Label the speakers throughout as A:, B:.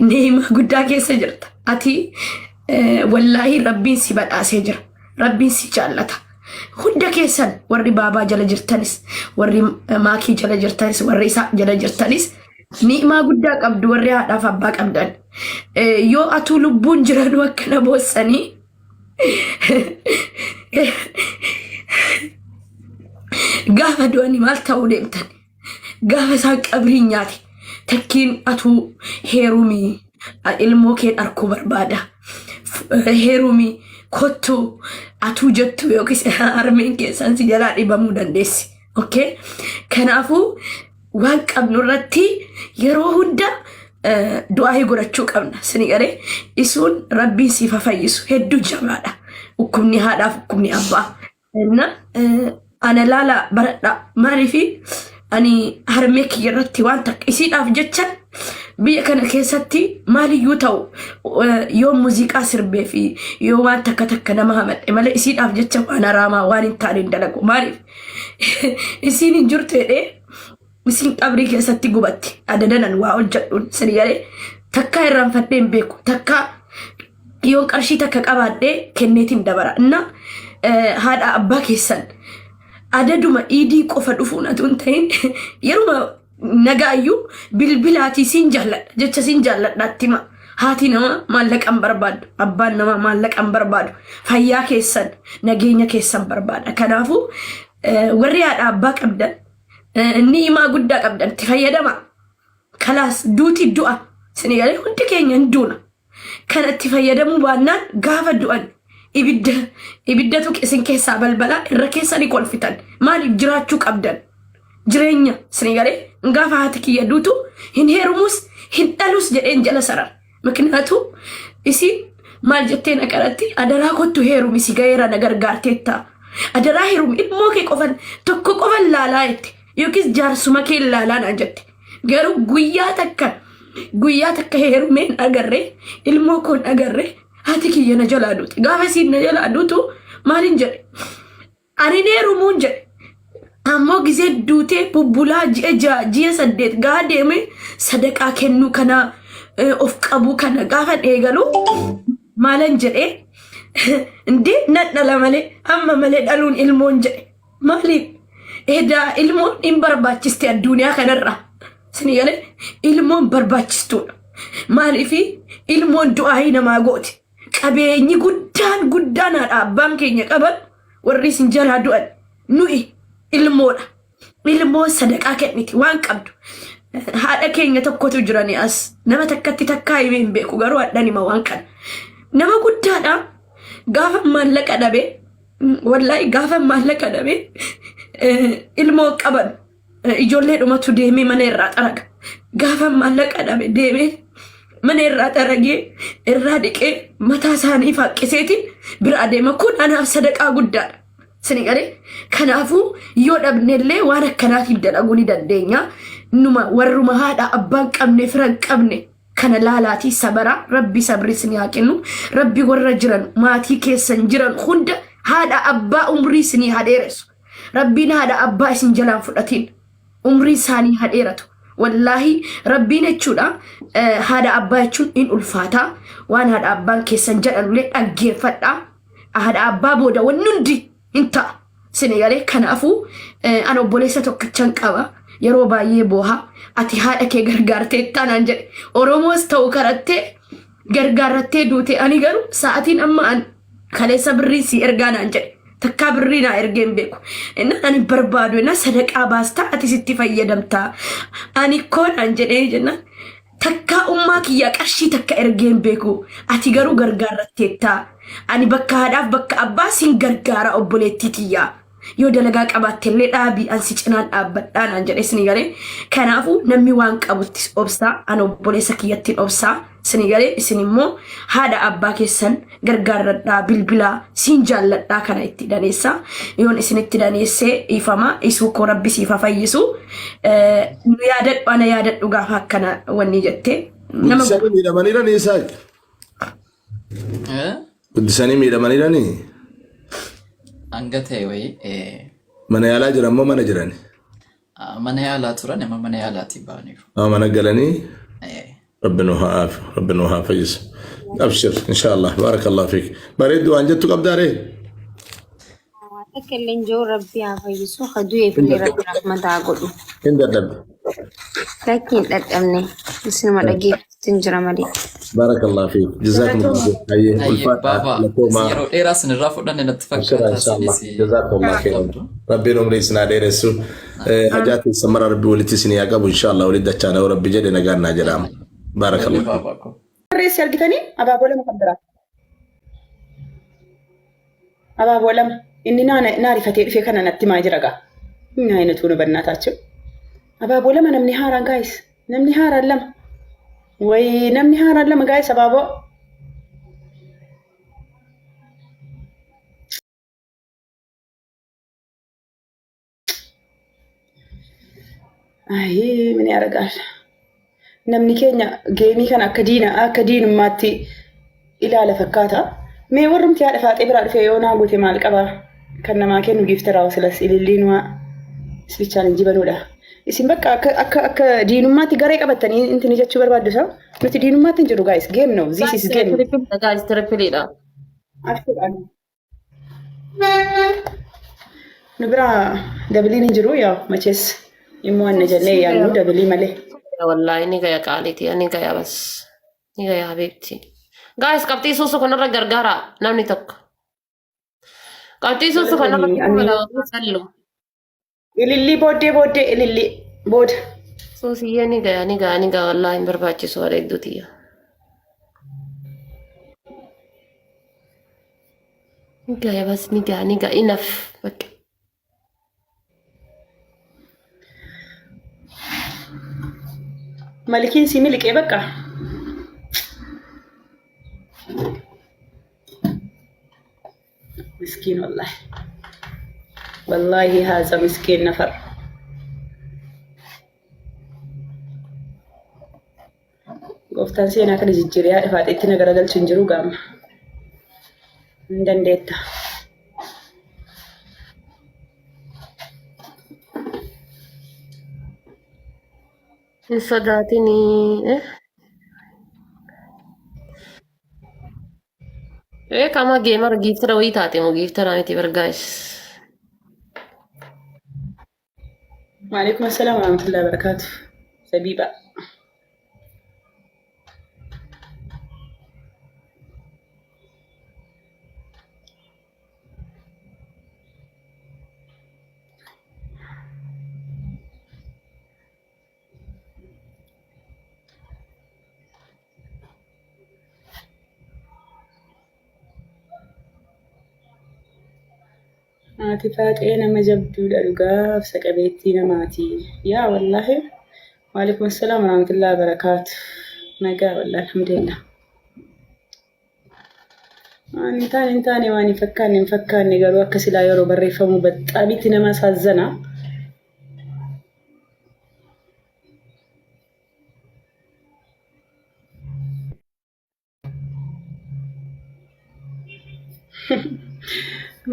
A: نيما قدا كيس جرت أتي والله ربي سبت أسجر ربي سجالته هندا كيسن وري بابا جل جرتنس وري ماكي جل جرتنس وري سا جل جرتنس نيما قدا قبد وري هذا فباك أبدان يو أتو لبون جران وكنا بوسني قاعد دواني مالتا وديمتن قاعد ساق أبرينياتي تكين أتو هيرومي الموكين أركو بربادة هيرومي كوتو أتو جتو يوكس أرمين كيسان سجلات إبامودان ديسي أوكي كنافو وانك أبنو رتي يروهن دا دعاي قرأتشوك أبنا سنيقري إسون ربي سيفا فايسو هدو جمالا وكمني هذا وكمني أبا أنا لا برد ماني في أني هرميك يرتي وانتك إسيد أفجتشن بيا كان كيستي مالي يوتو يوم موسيقى سربي في يوم وانتك تكنا مهمت إمالي إسيد أفجتشن وأنا راما وانين تارين دلقو مالي إسيني جرتو إيه إسين أبري كيستي قبتي أددنا واول جدون سريالي تكا إرام فتين بيكو تكا يوم كرشي تكا أبادي كنيتين دبرا إنا هذا أبا كيسن adaduma idii qofa dhufuuna tuntain yeruma nagaayu bilbilaati sin jaalladha jecha sin jaalladhaatti ma haati nama maallaqan barbaadu abbaan nama maallaqan barbaadu fayyaa keessan nageenya keessan barbaada kanaafu warri haadha abbaa qabdan ni'imaa guddaa qabdan itti fayyadama kalaas duuti du'a sini galee hundi keenya duuna kana itti fayyadamu baannaan gaafa du'an ibidda tu isin keessaa balbala irra keessanii kolfitan maaliif jiraachuu qabdan jireenya sinigalee gaafa haati kiyya duutu hin heerumus hin dhalus jedheen jala sarar makinaatu isin maal jettee naqaratti adaraa kottu heerumi si gayeera na gargaarteetta adaraa heerumi ilmoo kee qofan tokko qofan laalaa jette yookiis jaarsuma kee laalaa naan jette garuu guyyaa takka heerumeen agarree ilmoo koon agarree hati kiyya na jala aduuti gaafa siin na jala aduutu maalin jedhe ani neerumuun jedhe ammoo gisee duutee bubbulaa ji'a 8 gaa deeme sadaqaa kennuu kana of qabuu kana gaafa dheegalu maalan jedhe indee nadhala malee amma malee dhaluun ilmoon jedhe maaliif edaa ilmoon hin barbaachiste addunyaa kanarra sini galee ilmoon barbaachistuudha maaliifi ilmoon du'aa namaa gooti qabeenyi guddaan haadha abbaan keenya qaban warri sin jalaa du'an nuyi ilmoon sadaqaa kenniti waan qabdu haadha keenya tokkotu jirani as nama takkatti takkaa himeen beeku garuu hadhan hima waan kana nama guddaadha gaafa maallaqa dhabe wallaahi gaafa maallaqa dhabe ilmoo qaban ijoollee dhumatu deemee mana irraa xaraga gaafa maallaqa dhabe deemee mana irraa xaragee irraa dhiqee mataa isaanii faaqqiseeti bira adeema kun anaaf sadaqaa guddaadha sini galee kanaafuu yoo dhabnellee waan akkanaatiif dalaguu ni dandeenya numa warruma haadha abbaan qabne firan qabne kana laalaatii sabara rabbi sabri sini haa kennu rabbi warra jiran maatii keessan jiran hunda haadha abbaa umrii sini hadheeressu rabbiin haadha abbaa isin jalaan fudhatiin umrii isaanii hadheeratu wallahi rabbiin jechuudha haadha abbaa jechuun in ulfaata waan haadha abbaan keessan jedhanullee dhaggeeffadha haadha abbaa booda wanni hundi hin ta'a sini galee kanaafuu ana obboleessa tokkichan qaba yeroo baay'ee booha ati haadha kee gargaartee taanaan jedhe oromoos ta'u karattee gargaarrattee duute ani garuu sa'atiin amma an kaleessa birrii si ergaanaan jedhe takkaa birrii naa ergeen beeku inna ani barbaadu inna sadaqaa baastaa ati sitti fayyadamtaa ani koonaan jedhee jennaan takkaa ummaa kiyyaa qarshii takka ergeen beeku ati garuu gargaarratteettaa ani bakka haadhaaf bakka abbaa sin gargaara obboleettii tiyyaa yoo dalagaa qabaattellee dhaabii ansi cinaan dhaabbadhaan an jedhe sini galee kanaafuu namni waan qabutti obsaa an obboleessa kiyyattiin obsaa sini galee isin immoo haadha abbaa keessan gargaarradhaa bilbilaa siin jaalladhaa kana itti daneessa yoon isinitti daneessee ifama isuu koo rabbi siifa fayyisu nu yaadadhu ana yaadadhu gaafa akkana wanni jettee
B: nama miidhamaniirani isaa guddisanii miidhamaniirani
C: angate way
B: mana yaalaa jiran moo mana jirani
C: mana yaalaa turan amma mana yaalaati baaniru
B: mana galanii ربنا حافظ. ابشر ان شاء الله. بارك الله فيك. بريد وان جدتك ابداري.
C: تكلم جو ربي عفيسو خدوه في اللي ربي رحمة عقله.
B: عند الدب.
C: لكن أمني بس ما لقي تنجر مالي.
B: بارك الله فيك. جزاكم الله خير.
D: أي بابا سيرو إيه راسن الرافو لأن نتفكر
B: ان شاء الله. جزاكم الله خير. ربي نمري سنادي رسو حاجات السمر ربي ولتي سني يقب ان شاء الله ولد تشانا وربي جدي نغانا جرام. بارك الله.
D: باباكو
E: رئيس يرقتني أبا بولا مقدرة أبا بولا إني ناري فتي في كنا نتما جرقا من هاي نتونو بناتاتشو أبا بولا ما نمني هارا جايس نمني هارا لم وي نمني هارا لم جايس أبا بو أي من يا رجال namni keenya geemii kana akka diinummaatti ilaala fakkaata. Mee warrumti haadha faaxee biraa dhufee yoo naa goote maal qaba? Kan namaa kennu giiftaraa silas ililliin waa isbichaan hin jibanudha. Isin bakka akka diinummaatti garee qabattanii intini jechuu barbaaddu isaa? Nuti diinummaatti hin jiru guys. Game no. This is game.
A: Guys, triple-dha.
E: Nu biraa dabiliin hin jiru yaa machees immoo anna jallee yaannu dabilii malee.
A: والله نيجا يا قالتي نيجا يا بس نيجا يا حبيبتي جايز قبتي سوسو كنا رجرجارا نامني تك قبتي سوسو كنا رجرجارا
E: ililli booddee ililli booda
A: سوسي يا نيجا والله إن برباچي سوالي دوتيا نيجا يا بس نيجا enough بك
E: malikiin si miliqee bakka مسكين والله هذا مسكين نفر قفتان سينا كان جيجيريا فاتيتي نغرغل چنجرو غام ندنديتا
A: صداتني ايه كما جيمر جيفتر وي تاتي مو جيفتر انتي برجاش
E: وعليكم السلام ورحمة الله وبركاته سبيبة Ati faaxee nama jabduudha dhugaaf saqabeettii namaati. Yaa wallaahi. Waalaikum salaam wa rahmatullahi wa barakaatu. Nagaa wallaahi alhamdulillah. Waan hin taane waan hin fakkaanne garuu akka silaa yeroo barreeffamu baxxaabitti nama saazzana.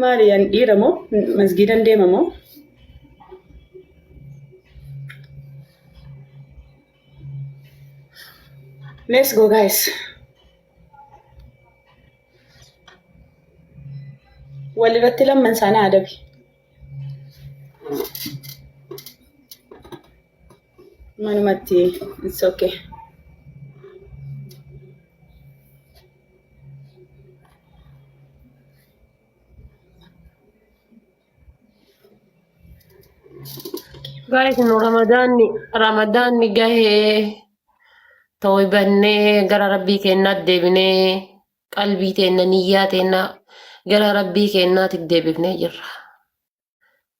E: Maaliyan dhiiramoo masgiidan deemamoo? Let's go guys. Walirratti lamman sana adabi. Manumatti it's okay.
A: guys no Ramadan ni gahe تويبني غرا ربي كينا ديبني قلبي تينا نياتنا غرا ربي كينا تديبني جرا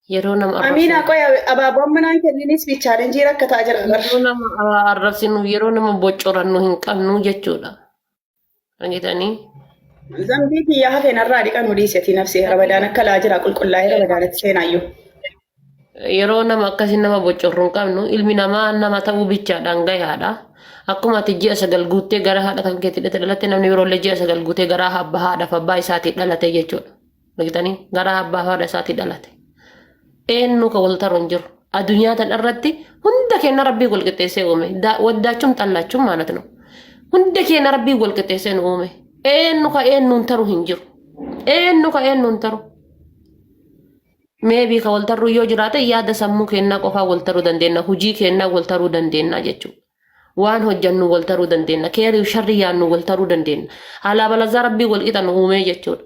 A: يرونا
E: أمين أكو يا أبا بومنا كنيس في challenge ركتا جرا
A: يرونا عرفسنو يرونا مبوچورانو هنقمنو جچودا انجتاني
E: زنبي في يا هفين الرادي كانوا ديسيتي نفسي رمضان كلا جرا كل لا رمضان تسينايو
A: يرونا ما كاسين ما بوچورون قمنو علمي نما تاو بيچادان غيادا akkuma tijji'a sagal guuttee gara haadha kan keetti dhalate namni biroo illee ji'a sagal guuttee gara haadhaaf abbaa isaatii dhalate jechuudha. Beektanii gara abbaa haadha isaatii dhalate. Eenyu ka wal taruun jiru. Addunyaa tan irratti hunda kenna rabbii wal qixxeessee uume. Waddaachuun xallaachuun maalat nu.
F: Hunda keenya rabbii wal qixxeessee nu uume. Eenyu ka eenyuun taru hin jiru. Eenyu ka eenyuun taru. Meebii ka wal taruu yoo jiraate yaada sammuu kennaa qofaa wal taruu dandeenya. Hujii kennaa wal taruu dandeenya jechuudha. Waan hojjannu wal taruu dandeenya. Keeriif sharri yaannu wal taruu dandeenya. Haala balazaa rabbii wal qixa nu uume jechuudha.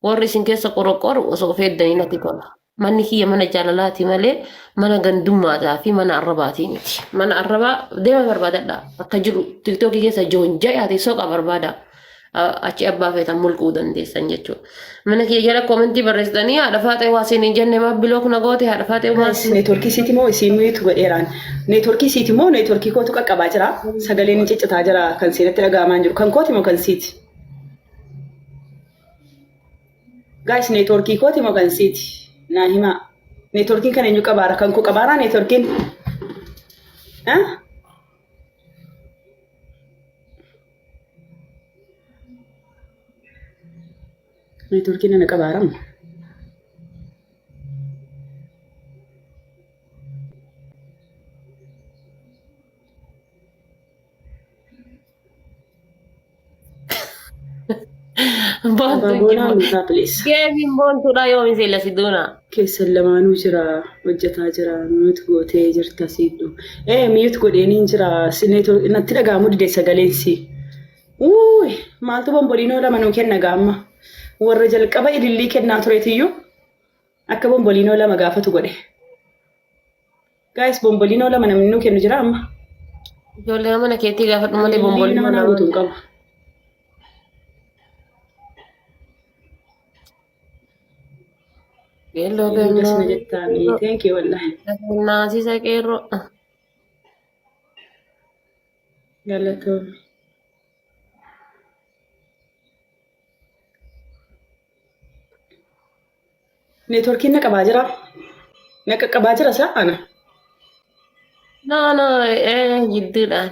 F: Warri isin keessa qoroqoru osoo feeddanii natti tola. Manni kiyya mana jaalalaati malee mana gandummaataa fi mana arrabaatii miti. Mana arrabaa deema barbaadadha. Akka jiru tiktookii keessa joonjayaati soqa barbaada. Achi abbaa feetan mulquu dandeessan jechuudha. Mana kiyya jala koomentii barreessitanii haadha faaxee waa siin hin jenne maa biloo kuna goote haadha faaxee waa siin.
E: Neetworkii siiti moo isiin muyuutu godheeraan? Neetworkii siiti moo neetworkii kootu qaqqabaa jira? Sagaleen hin ciccitaa jira kan seenatti dhaga'amaa jiru. Kan kooti moo kan siiti? Guys, neetworkii kooti moo kan siiti? Naa himaa. Neetworkiin kan eenyu qabaara? Kan koo qabaaraa neetworkiin? Neetworkiin ana qabaaramu. Abaaboonaa guutaa please.
F: Geebiin boontuudha yoo misila siduuna.
E: Keessan lamaanuu jira hojjetaa jira miyuut gootee jirta siidhu. Miyuut godheeniin jira natti dhaga'amu dide sagaleensi. Maaltu bomboliinoo lama nuu kenna gaamma. Warra jalqaba ilillii kennaa tureetiyyuu akka bomboliinoo lama gaafatu godhe. Guys, bomboliinoo lama namni nuu kennu jira amma.
F: Ijoollee mana keetii gaafadhu malee bomboliinoo
E: lama guutuun qaba.
F: Geelloo
E: Geelloo jettaanii thank you wallahi.
F: naasisa qeerroo.
E: Galatoomne. Neetworkiin na qabaa jira. Na qaqqabaa jira isaa ana.
F: No, jidduudhaan.